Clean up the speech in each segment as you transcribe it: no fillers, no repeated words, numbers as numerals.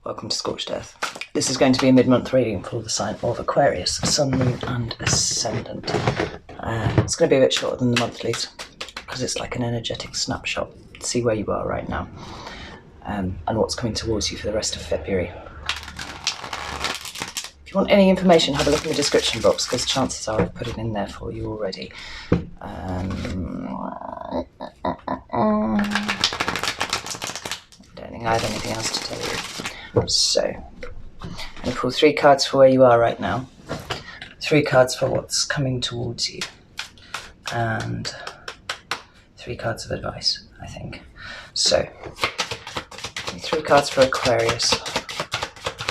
Welcome to Scorched Earth. This is going to be a mid-month reading for the sign of Aquarius, Sun, Moon and Ascendant. It's going to be a bit shorter than the monthlies because it's like an energetic snapshot to see where you are right now and what's coming towards you for the rest of February. If you want any information, have a look in the description box because chances are I've put it in there for you already. I don't think I have anything else to tell you. So, I'm going to pull 3 cards for where you are right now, 3 cards for what's coming towards you, and 3 cards of advice, I think. So, 3 cards for Aquarius,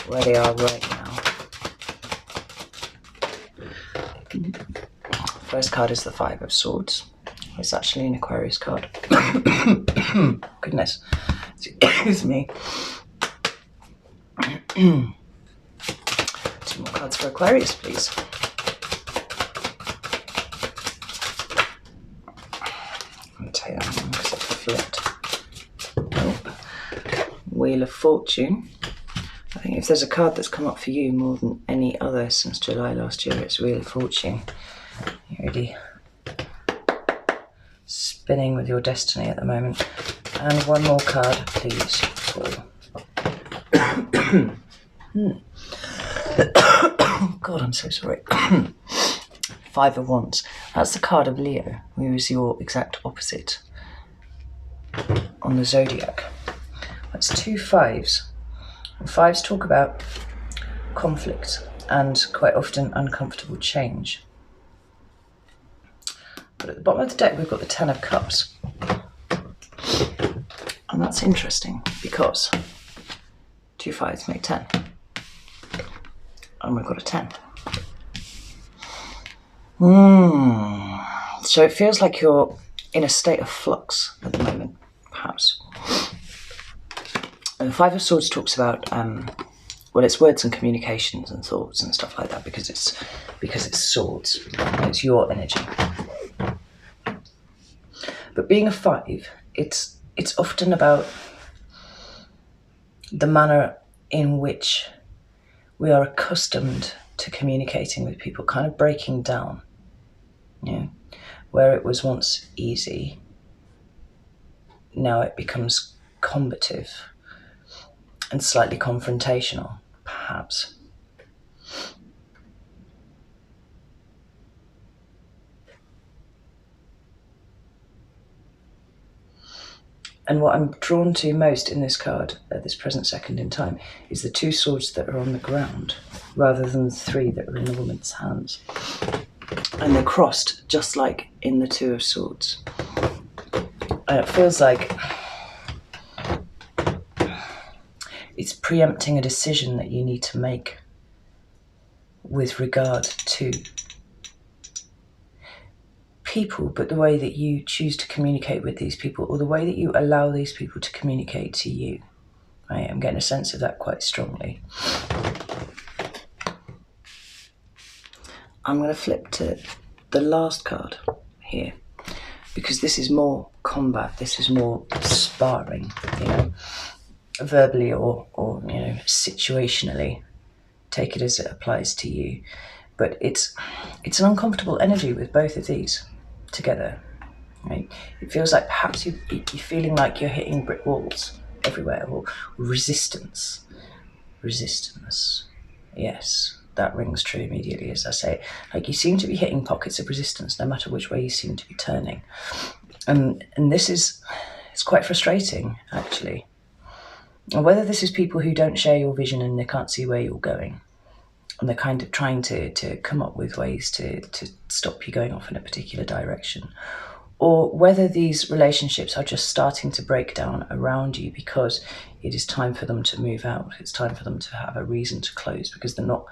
where they are right now. First card is the 5 of Swords. It's actually an Aquarius card. Goodness. Excuse me. 2 more cards for Aquarius, please. I'll tell you that one because it flipped. Oh. Wheel of Fortune. I think if there's a card that's come up for you more than any other since July last year, it's Wheel of Fortune. You're really spinning with your destiny at the moment. And 1 more card, please, for God, I'm so sorry. 5 of Wands. That's the card of Leo, who is your exact opposite on the zodiac. That's 2 5s. And 5s talk about conflict and quite often uncomfortable change. But at the bottom of the deck, we've got the 10 of Cups. And that's interesting because 2 5s make 10. And we've got a 10. So it feels like you're in a state of flux at the moment, perhaps. And the 5 of Swords talks about, well, it's words and communications and thoughts and stuff like that because it's swords. It's your energy. But being a 5, it's often about the manner in which we are accustomed to communicating with people, kind of breaking down. Yeah, where it was once easy, now it becomes combative and slightly confrontational, perhaps. And what I'm drawn to most in this card at this present second in time is the 2 swords that are on the ground rather than the 3 that are in the woman's hands. And they're crossed just like in the 2 of Swords. And it feels like it's preempting a decision that you need to make with regard to people, but the way that you choose to communicate with these people or the way that you allow these people to communicate to you. Right? I'm getting a sense of that quite strongly. I'm going to flip to the last card here because this is more combat, this is more sparring, verbally or situationally. Take it as it applies to you. But it's an uncomfortable energy with both of these together, right? It feels like perhaps you're feeling like you're hitting brick walls everywhere, or resistance. Yes, that rings true immediately as I say it. Like you seem to be hitting pockets of resistance no matter which way you seem to be turning. And it's quite frustrating, actually. And whether this is people who don't share your vision and they can't see where you're going, and they're kind of trying to come up with ways to stop you going off in a particular direction, or whether these relationships are just starting to break down around you because it is time for them to move out. It's time for them to have a reason to close because they're not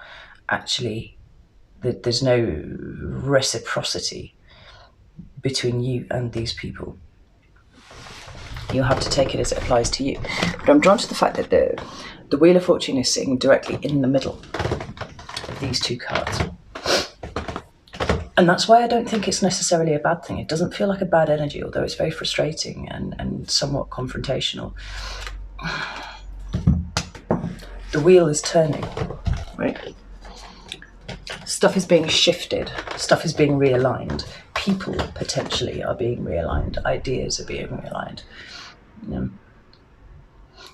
actually, there's no reciprocity between you and these people. You'll have to take it as it applies to you. But I'm drawn to the fact that the Wheel of Fortune is sitting directly in the middle of these 2 cards. And that's why I don't think it's necessarily a bad thing. It doesn't feel like a bad energy, although it's very frustrating and somewhat confrontational. The wheel is turning, right? Stuff is being shifted, stuff is being realigned, people potentially are being realigned, ideas are being realigned.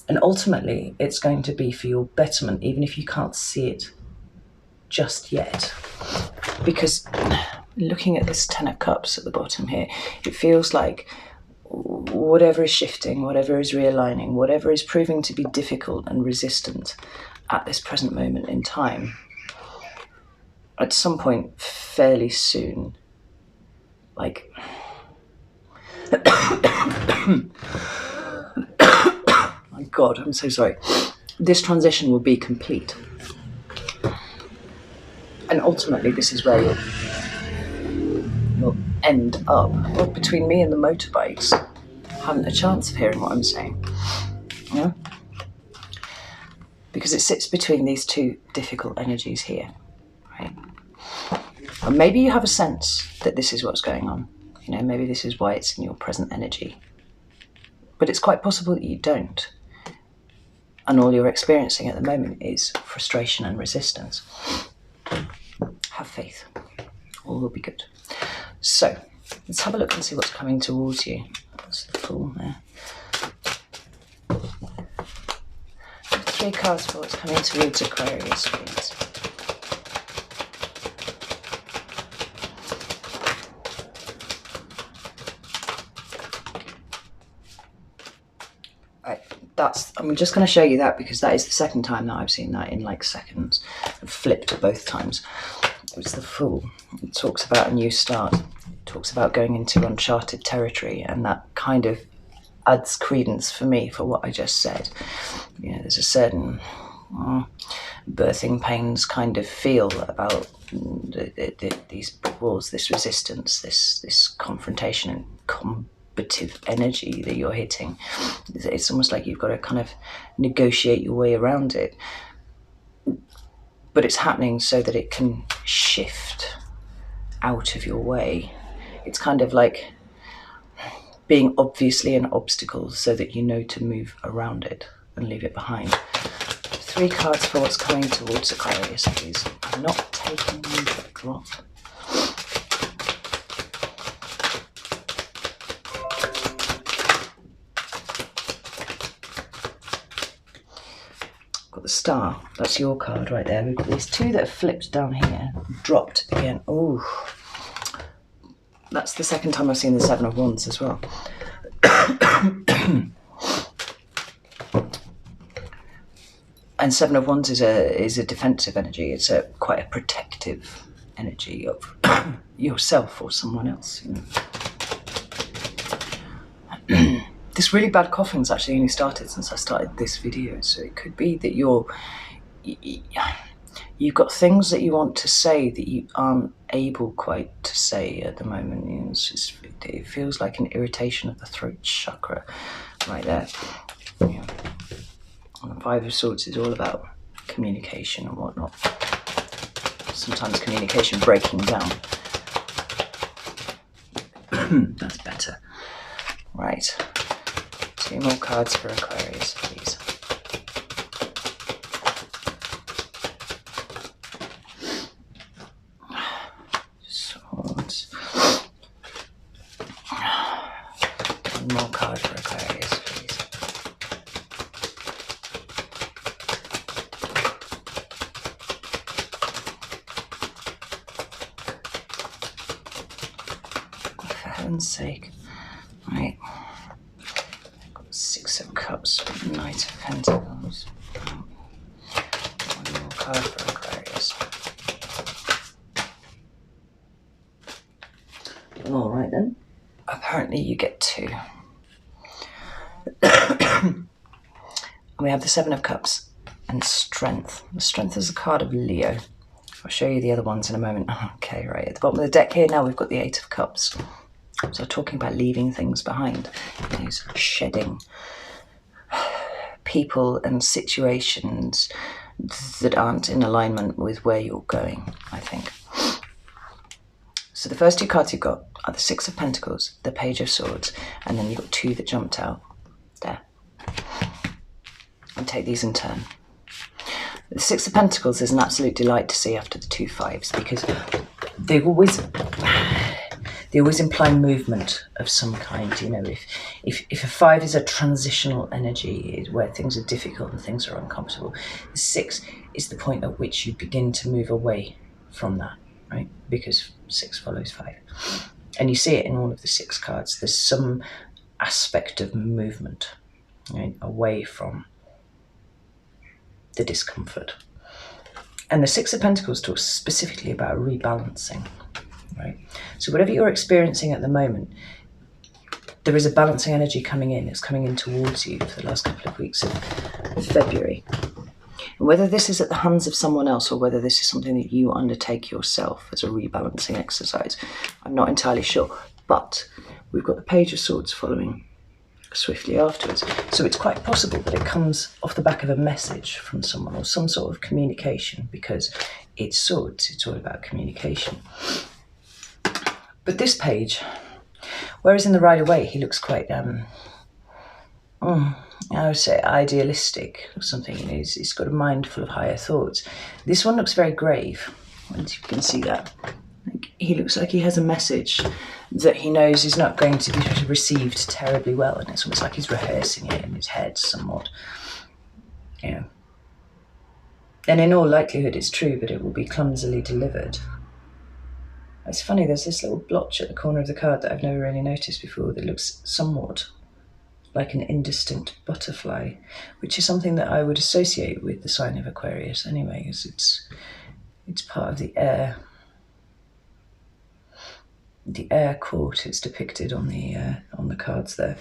And ultimately, it's going to be for your betterment, even if you can't see it just yet. Because looking at this Ten of Cups at the bottom here, it feels like whatever is shifting, whatever is realigning, whatever is proving to be difficult and resistant at this present moment in time, at some point fairly soon, like my God, I'm so sorry. This transition will be complete. And ultimately, this is where you'll end up. Well, between me and the motorbikes, haven't a chance of hearing what I'm saying. Yeah? Because it sits between these two difficult energies here, right? And maybe you have a sense that this is what's going on. You know, maybe this is why it's in your present energy. But it's quite possible that you don't. And all you're experiencing at the moment is frustration and resistance. Have faith. All will be good. So, let's have a look and see what's coming towards you. That's the Fool there. 3 cards for what's coming towards Aquarius, please. I'm just going to show you that because that is the second time that I've seen that in like seconds. I've flipped both times. It was the Fool. It talks about a new start. It talks about going into uncharted territory, and that kind of adds credence for me for what I just said. You know, there's a certain birthing pains kind of feel about these walls, this resistance, this confrontation and combative energy that you're hitting. It's almost like you've got to kind of negotiate your way around it. But it's happening so that it can shift out of your way. It's kind of like being obviously an obstacle so that you know to move around it and leave it behind. 3 cards for what's coming towards Aquarius, please. I'm not taking them for a drop. Got the Star. That's your card right there. We've got these 2 that have flipped down here, dropped again. Oh, that's the second time I've seen the 7 of Wands as well. And 7 of Wands is a defensive energy. It's quite a protective energy of yourself or someone else. You know. This really bad coughing's actually only started since I started this video, so it could be that you've got things that you want to say that you aren't able quite to say at the moment. You know, it feels like an irritation of the throat chakra right there. Yeah. And the 5 of Swords is all about communication and whatnot. Sometimes communication breaking down. That's better. Right. 2 more cards for Aquarius, please. Swords. 1 more card for Aquarius, please. For heaven's sake. Right. 6 of Cups, Knight of Pentacles. 1 more card for Aquarius. All right then. Apparently you get 2. And we have the 7 of Cups and Strength. The Strength is a card of Leo. I'll show you the other ones in a moment. Okay, right at the bottom of the deck here now we've got the 8 of Cups. So talking about leaving things behind, you know, shedding people and situations that aren't in alignment with where you're going, I think. So the first 2 cards you've got are the 6 of Pentacles, the Page of Swords, and then you've got 2 that jumped out there. And take these in turn. The Six of Pentacles is an absolute delight to see after the two fives, because they always imply movement of some kind. You know, if a five is a transitional energy where things are difficult and things are uncomfortable, the six is the point at which you begin to move away from that, right? Because six follows five. And you see it in all of the six cards. There's some aspect of movement, right, away from the discomfort. And the Six of Pentacles talks specifically about rebalancing, right? So whatever you're experiencing at the moment, there is a balancing energy coming in. It's coming in towards you for the last couple of weeks of February. And whether this is at the hands of someone else or whether this is something that you undertake yourself as a rebalancing exercise, I'm not entirely sure. But we've got the Page of Swords following swiftly afterwards. So it's quite possible that it comes off the back of a message from someone or some sort of communication, because it's swords, it's all about communication. But this page, whereas in the Rider-Waite he looks quite I would say idealistic or something, you know, he's got a mind full of higher thoughts. This one looks very grave, and you can see that. He looks like he has a message that he knows is not going to be received terribly well, and it's almost like he's rehearsing it in his head somewhat. Yeah. And in all likelihood it's true, but it will be clumsily delivered. It's funny, there's this little blotch at the corner of the card that I've never really noticed before that looks somewhat like an indistinct butterfly, which is something that I would associate with the sign of Aquarius anyway, as it's part of the air court. It's depicted on the cards there.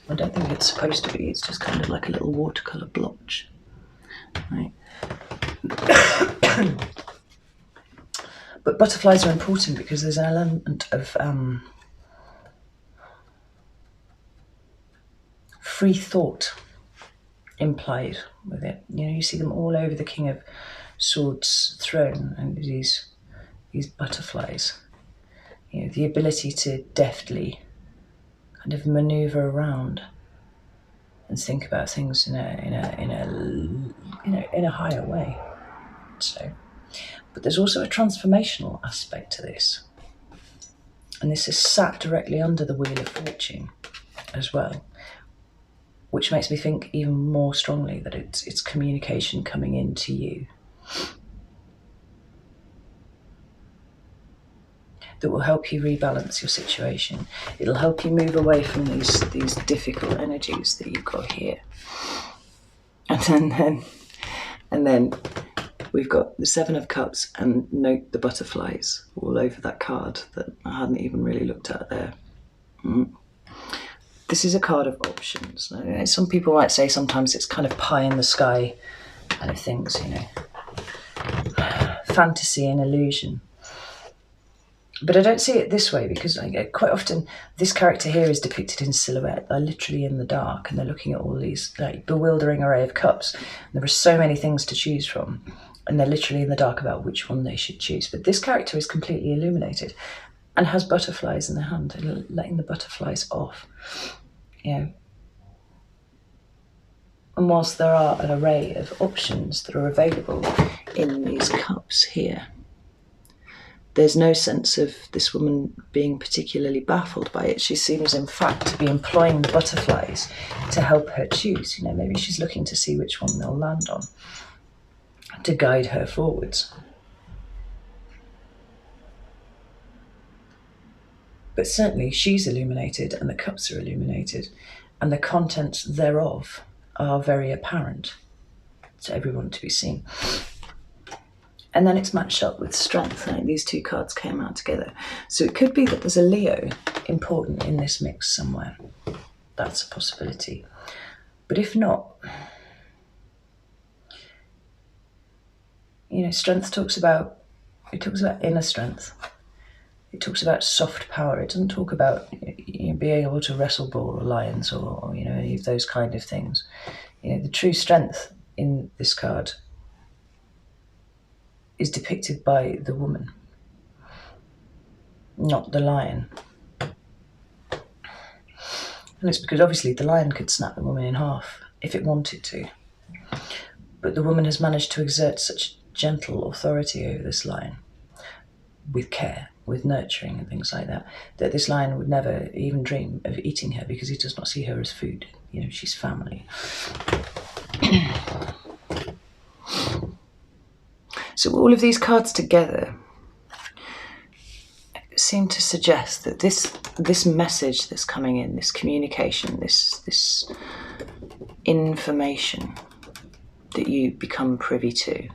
I don't think it's supposed to be, it's just kind of like a little watercolour blotch, right? But butterflies are important because there's an element of free thought implied with it. You know, you see them all over the King of Swords throne, and these butterflies. You know, the ability to deftly kind of maneuver around and think about things in a higher way. So, but there's also a transformational aspect to this, and this is sat directly under the Wheel of Fortune as well, which makes me think even more strongly that it's communication coming into you that will help you rebalance your situation. It'll help you move away from these difficult energies that you've got here. And then we've got the Seven of Cups, and note the butterflies all over that card that I hadn't even really looked at there. This is a card of options. Some people might say sometimes it's kind of pie in the sky kind of things, you know, fantasy and illusion. But I don't see it this way, because quite often this character here is depicted in silhouette. They're literally in the dark and they're looking at all these like bewildering array of cups. And there are so many things to choose from, and they're literally in the dark about which one they should choose. But this character is completely illuminated and has butterflies in their hand, letting the butterflies off. You know. And whilst there are an array of options that are available in these cups here, there's no sense of this woman being particularly baffled by it. She seems, in fact, to be employing the butterflies to help her choose. You know, maybe she's looking to see which one they'll land on, to guide her forwards. But certainly she's illuminated, and the cups are illuminated, and the contents thereof are very apparent to everyone to be seen. And then it's matched up with strength. Like these two cards came out together. So it could be that there's a Leo important in this mix somewhere. That's a possibility. But if not, you know, strength talks about inner strength. It talks about soft power. It doesn't talk about, you know, being able to wrestle bull or lions or you know, any of those kind of things. You know, the true strength in this card is depicted by the woman, not the lion. And it's because obviously the lion could snap the woman in half if it wanted to. But the woman has managed to exert such gentle authority over this lion, with care, with nurturing and things like that, that this lion would never even dream of eating her, because he does not see her as food. You know, she's family. So all of these cards together seem to suggest that this message that's coming in, this communication, this information that you become privy to,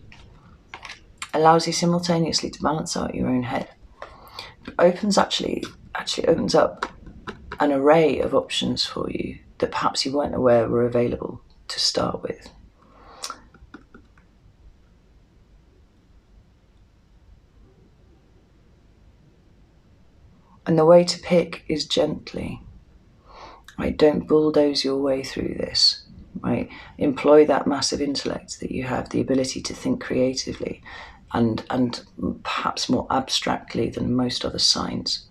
allows you simultaneously to balance out your own head. It actually opens up an array of options for you that perhaps you weren't aware were available to start with. And the way to pick is gently, right? Don't bulldoze your way through this, right? Employ that massive intellect that you have, the ability to think creatively and perhaps more abstractly than most other signs,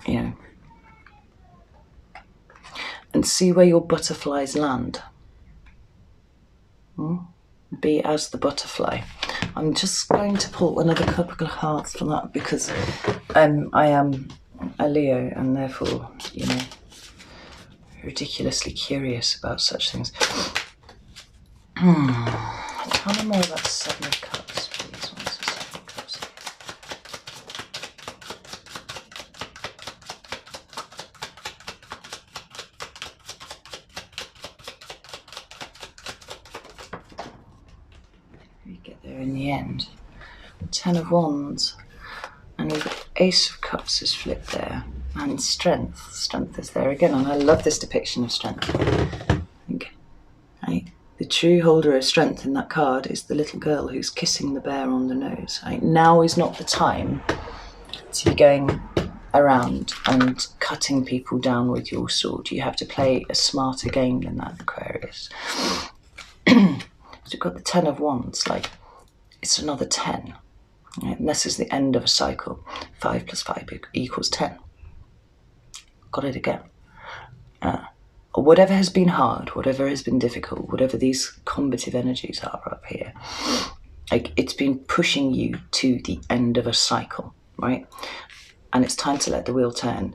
you know. And see where your butterflies land. Be as the butterfly. I'm just going to pull another couple of cards for that, because I am a Leo and therefore, you know, ridiculously curious about such things. Tell me more about the Seven of Cups, please. What's the Seven of Cups? We get there in the end. Ten of Wands, and we've got Ace of Cups is flipped there, and Strength is there again, and I love this depiction of strength. I think, right? The true holder of strength in that card is the little girl who's kissing the bear on the nose. Right? Now is not the time to be going around and cutting people down with your sword. You have to play a smarter game than that, Aquarius. So we've got the Ten of Wands, like it's another 10. Right? And this is the end of a cycle. 5 plus 5 equals 10. Got it again. Whatever has been hard, whatever has been difficult, whatever these combative energies are up here, like it's been pushing you to the end of a cycle, right? And it's time to let the wheel turn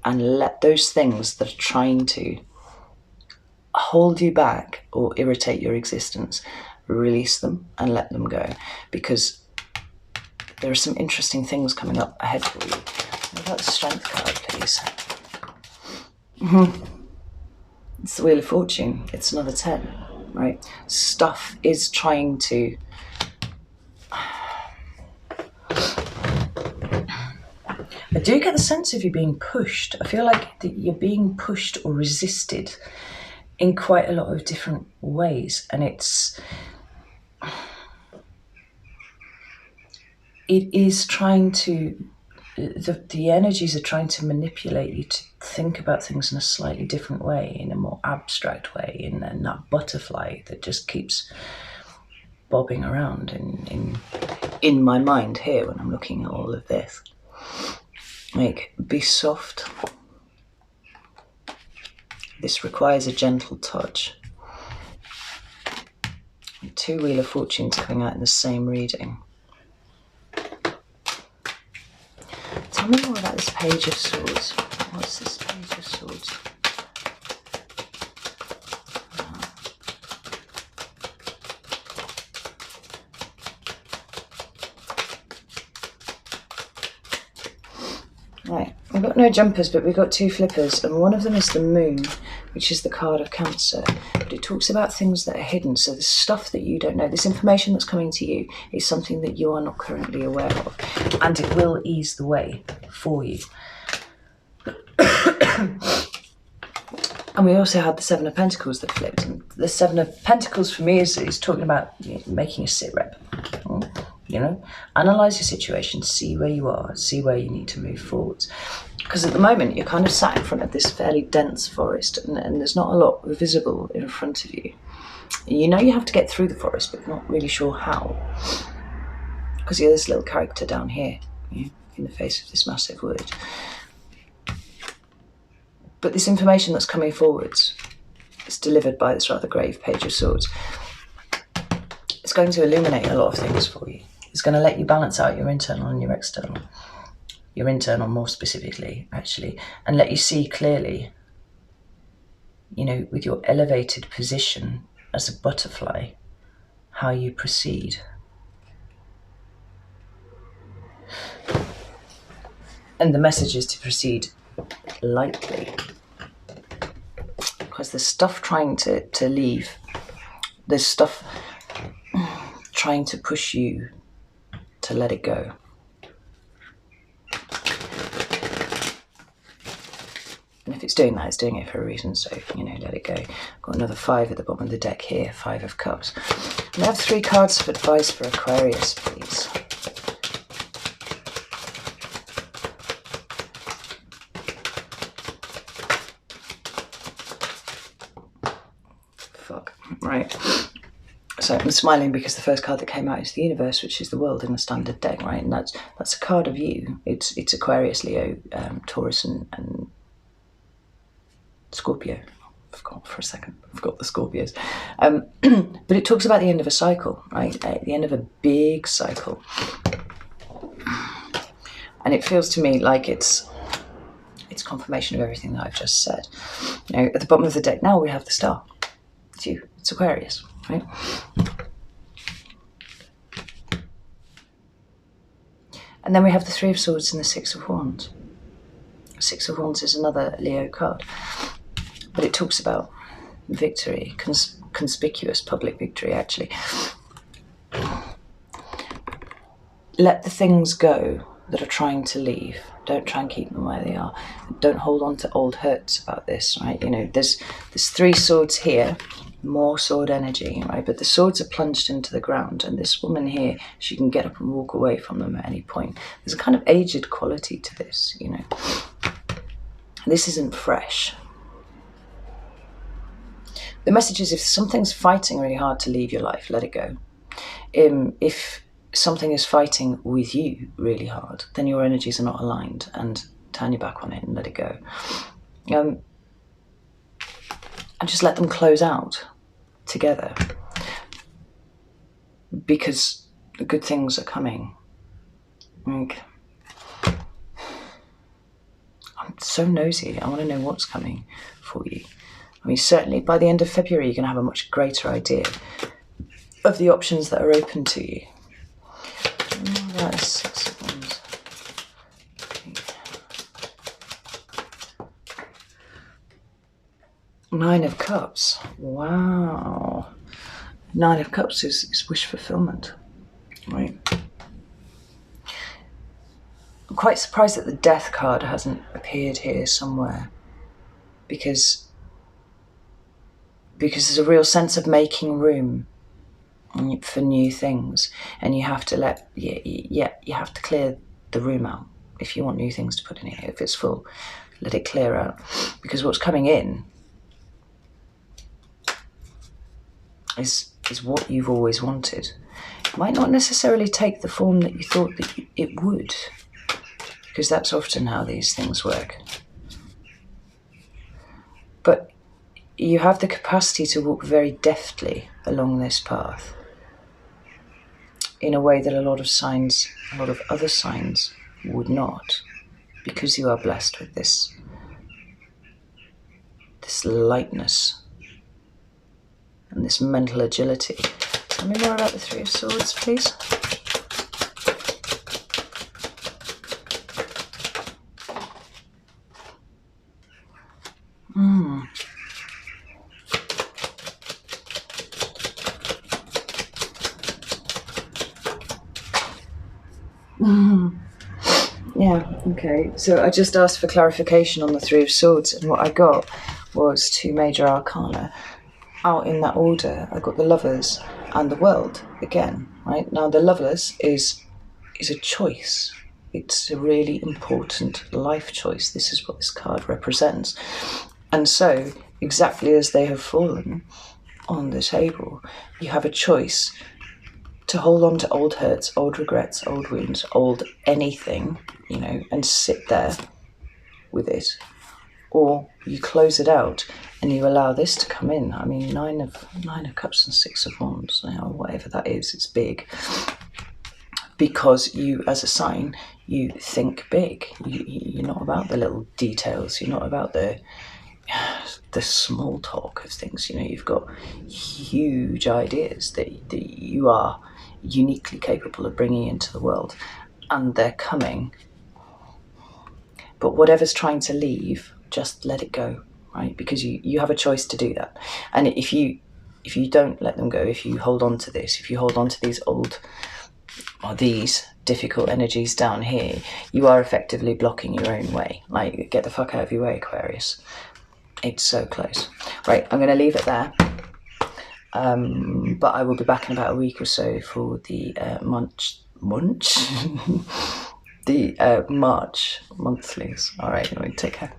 and let those things that are trying to hold you back or irritate your existence, release them and let them go, because there are some interesting things coming up ahead for you. What about the Strength card, please? It's the Wheel of Fortune. It's another 10, right? Stuff is trying to... I do get the sense of you being pushed. I feel like you're being pushed or resisted in quite a lot of different ways, and it is trying to, the energies are trying to manipulate you to think about things in a slightly different way, in a more abstract way, in that butterfly that just keeps bobbing around in my mind here when I'm looking at all of this. Like, be soft. This requires a gentle touch. 2 Wheel of Fortunes coming out in the same reading. Tell me more about this Page of Swords. What's this Page of Swords? Right, we've got no jumpers, but we've got 2 flippers, and one of them is the Moon, which is the card of Cancer. But it talks about things that are hidden, so the stuff that you don't know, this information that's coming to you is something that you are not currently aware of, and it will ease the way for you. And we also had the Seven of Pentacles that flipped. And the Seven of Pentacles for me is talking about, you know, making a sit rep. You know, analyze your situation, see where you are, see where you need to move forwards. Because at the moment you're kind of sat in front of this fairly dense forest, and there's not a lot visible in front of you. You know you have to get through the forest, but not really sure how. Because you're this little character down here, you know, in the face of this massive wood. But this information that's coming forwards is delivered by this rather grave Page of Swords. it's going to illuminate a lot of things for you. It's going to let you balance out your internal and your external. Your internal more specifically, actually, and let you see clearly, you know, with your elevated position as a butterfly, how you proceed. And the message is to proceed lightly, because there's stuff trying to leave. There's stuff trying to push you to let it go. And if it's doing that, it's doing it for a reason, so, you know, let it go. Got another 5 at the bottom of the deck here, 5 of Cups. We have 3 cards of advice for Aquarius, please. Fuck. Right. So I'm smiling because the first card that came out is the Universe, which is the world in the standard deck, right? And that's a card of you. It's Aquarius, Leo, Taurus, and Scorpio. I forgot for a second. I forgot the Scorpios. But it talks about the end of a cycle, right? The end of a big cycle. And it feels to me like it's confirmation of everything that I've just said. You know, at the bottom of the deck now we have the Star. It's you. It's Aquarius, right? And then we have the 3 of Swords and the 6 of Wands. 6 of Wands is another Leo card. But it talks about victory, conspicuous public victory, actually. Let the things go that are trying to leave. Don't try and keep them where they are. Don't hold on to old hurts about this, right? You know, there's 3 swords here, more sword energy, right? But the swords are plunged into the ground, and this woman here, she can get up and walk away from them at any point. There's a kind of aged quality to this, you know. This isn't fresh. The message is, if something's fighting really hard to leave your life, let it go. If something is fighting with you really hard, then your energies are not aligned, and turn your back on it and let it go. And just let them close out together, because the good things are coming. I'm so nosy. I want to know what's coming for you. I mean, certainly by the end of February, you're going to have a much greater idea of the options that are open to you. That is 6 of Wands. Okay. 9 of Cups. Wow. 9 of Cups is wish fulfillment, right? I'm quite surprised that the Death card hasn't appeared here somewhere, because there's a real sense of making room for new things, and you have to you have to clear the room out if you want new things to put in here. If it's full, let it clear out, because what's coming in is what you've always wanted. It might not necessarily take the form that you thought that it would, because that's often how these things work. But you have the capacity to walk very deftly along this path in a way that a lot of other signs would not, because you are blessed with this lightness and this mental agility. Tell me more about the 3 of Swords, please. Yeah, okay. So I just asked for clarification on the 3 of Swords, and what I got was 2 major arcana. Out in that order, I got the Lovers and the World again, right? Now, the Lovers is a choice. It's a really important life choice. This is what this card represents. And so, exactly as they have fallen on the table, you have a choice to hold on to old hurts, old regrets, old wounds, old anything, you know, and sit there with it, or you close it out and you allow this to come in. I mean, nine of cups and 6 of wands, now whatever that is, it's big. Because you, as a sign, you think big. You're not about the little details. You're not about the small talk of things. You know, you've got huge ideas that you are uniquely capable of bringing into the world, and they're coming. But whatever's trying to leave, just let it go, right? Because you have a choice to do that. And if you don't let them go, if you hold on to this, if you hold on to these old or these difficult energies down here, you are effectively blocking your own way. Like, get the fuck out of your way, Aquarius. It's so close. Right, I'm going to leave it there. But I will be back in about a week or so for the the March monthlies. All right, anyway, take care.